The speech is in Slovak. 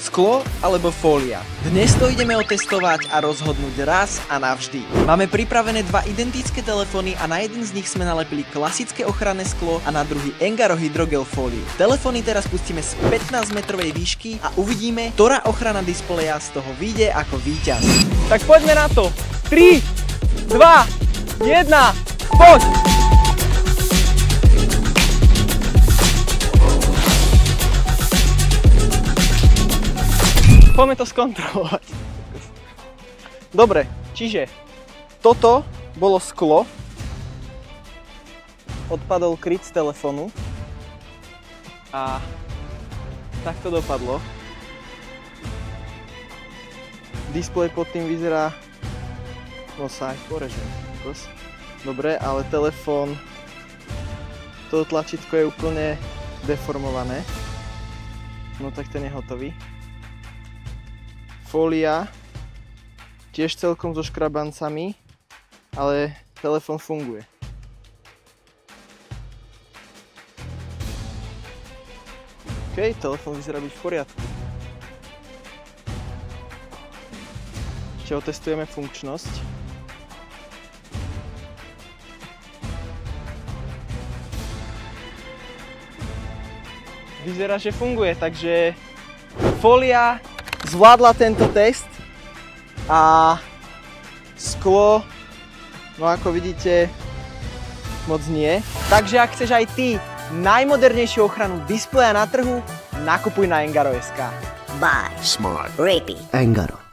Sklo alebo fólia? Dnes to ideme otestovať a rozhodnúť raz a navždy. Máme pripravené dva identické telefóny a na jeden z nich sme nalepili klasické ochranné sklo a na druhý Engaro hydrogel fóliu. Telefóny teraz pustíme z 15-metrovej výšky a uvidíme, ktorá ochrana displeja z toho vyjde ako víťaz. Tak poďme na to. 3, 2, 1, poď! Poďme to skontrolovať. Dobre, čiže toto bolo sklo. Odpadol kryt z telefónu. A tak to dopadlo. Displej pod tým vyzerá... No sa aj porežem. Dobre, ale telefón... Toto tlačítko je úplne deformované. No tak ten je hotový. Fólia tiež celkom so škrabancami, ale telefón funguje. OK, telefón vyzerá byť v poriadku. Ešte otestujeme funkčnosť. Vyzerá, že funguje, takže fólia zvládla tento test a sklo, no ako vidíte, moc nie. Takže ak chceš aj ty najmodernejšiu ochranu displeja na trhu, nakupuj na Engaro.sk. Buy Smart Rapey Engaro.